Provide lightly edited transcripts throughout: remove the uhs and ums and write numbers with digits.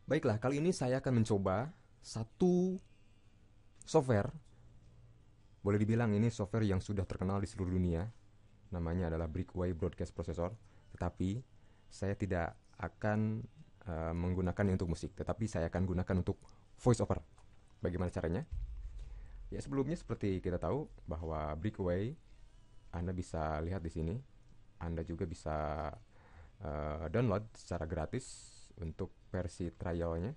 Baiklah, kali ini saya akan mencoba satu software. Boleh dibilang ini software yang sudah terkenal di seluruh dunia. Namanya adalah Brickway Broadcast Processor. Tetapi saya tidak akan menggunakannya untuk musik, tetapi saya akan gunakan untuk voice over. Bagaimana caranya? Ya, sebelumnya seperti kita tahu bahwa Brickway Anda bisa lihat di sini. Anda juga bisa download secara gratis untuk versi trialnya,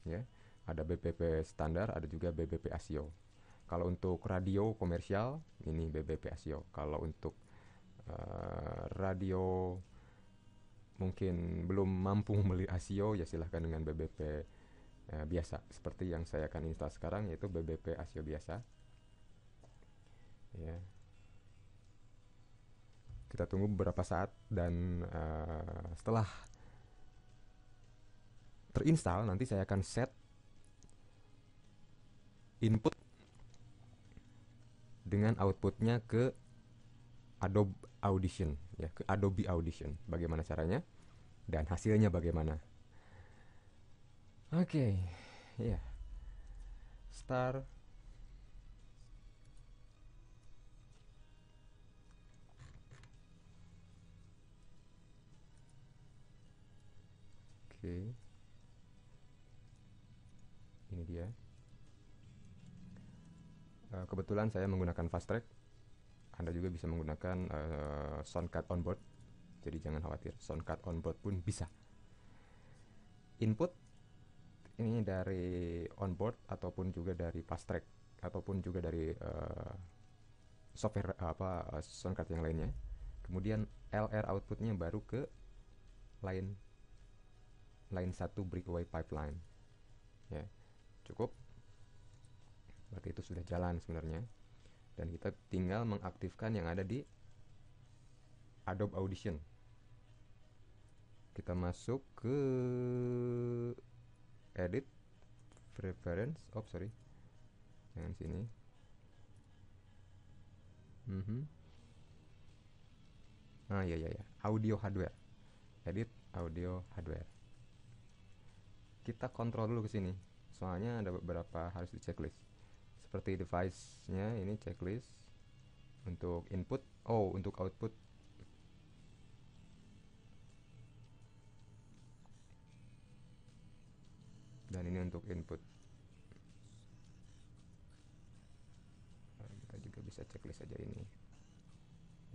ya. Ada BBP standar, ada juga BBP ASIO. Kalau untuk radio komersial ini BBP ASIO. Kalau untuk radio mungkin belum mampu membeli ASIO, ya silahkan dengan BBP biasa. Seperti yang saya akan install sekarang, yaitu BBP ASIO biasa. Ya. Kita tunggu beberapa saat dan setelah terinstall nanti saya akan set input dengan outputnya ke Adobe Audition, ya, ke Adobe Audition. Bagaimana caranya dan hasilnya bagaimana? Oke, ya. Start. Oke. Ini dia. Kebetulan saya menggunakan fast track. Anda juga bisa menggunakan soundcard onboard. Jadi jangan khawatir, soundcard onboard pun bisa. Input ini dari onboard ataupun juga dari fast track ataupun juga dari software soundcard yang lainnya. Kemudian LR outputnya baru ke line 1 Brickway pipeline. Ya, cukup. Berarti itu sudah jalan sebenarnya. Dan kita tinggal mengaktifkan yang ada di Adobe Audition. Kita masuk ke Edit, Preference, jangan sini. Ya, Audio Hardware. Edit Audio Hardware. Kita kontrol dulu ke sini. Soalnya ada beberapa harus di checklist. Seperti device-nya ini checklist. Untuk input, untuk output. Dan ini untuk input. Kita juga bisa checklist saja ini.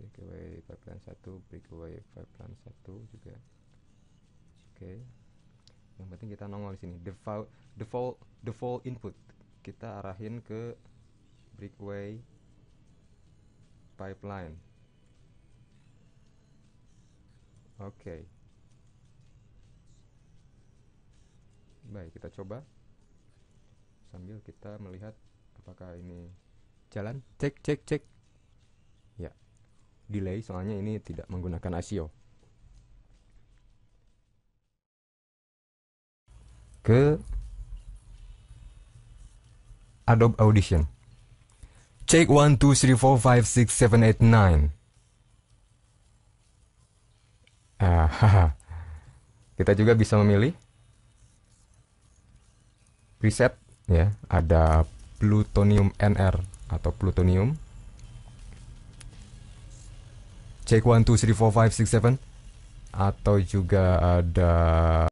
Breakaway pipeline 1, breakaway pipeline 1 juga. Oke. Yang penting kita nongol di sini. Default input kita arahin ke breakaway pipeline. Oke. Baik, kita coba sambil kita melihat apakah ini jalan. Cek. Ya, delay soalnya ini tidak menggunakan ASIO. Ke Adobe Audition. Check 1 2 3 4 5 6 7 8 9. Kita juga bisa memilih preset, ya. Ada Plutonium NR atau Plutonium. Check 1 2 3 4 5 6 7. Atau juga ada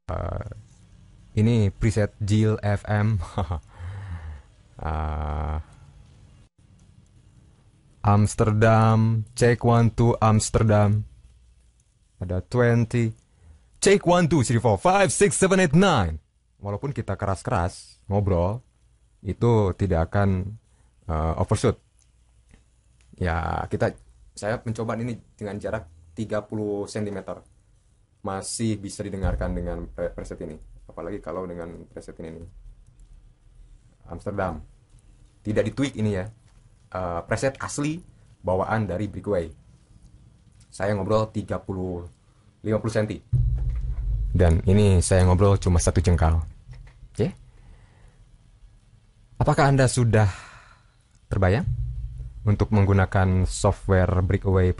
ini preset Jill FM. Amsterdam, check 1 2 Amsterdam. Ada 20. Check 1 2 3 4 5 6 7 8 9. Walaupun kita keras-keras ngobrol, itu tidak akan overshoot. Ya, saya mencoba ini dengan jarak 30 cm. Masih bisa didengarkan dengan preset ini. Apalagi kalau dengan preset ini nih. Amsterdam. Tidak ditweak ini ya. Preset asli bawaan dari Brickway. Saya ngobrol 50 cm. Dan ini saya ngobrol cuma 1 jengkal. Oke. Apakah Anda sudah terbayang untuk menggunakan software Brickway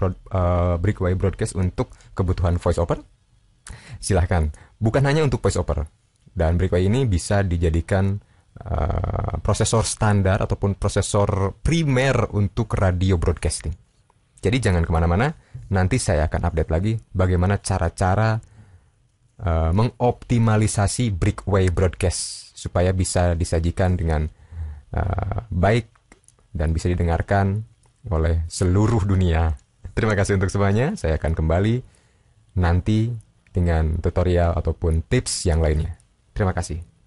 Broadcast untuk kebutuhan voice over? Silahkan. Bukan hanya untuk voice over. Dan Brickway ini bisa dijadikan prosesor standar ataupun prosesor primer untuk radio broadcasting. Jadi jangan kemana-mana, nanti saya akan update lagi bagaimana cara-cara mengoptimalisasi Brickway broadcast supaya bisa disajikan dengan baik dan bisa didengarkan oleh seluruh dunia. Terima kasih untuk semuanya, saya akan kembali nanti dengan tutorial ataupun tips yang lainnya. Terima kasih.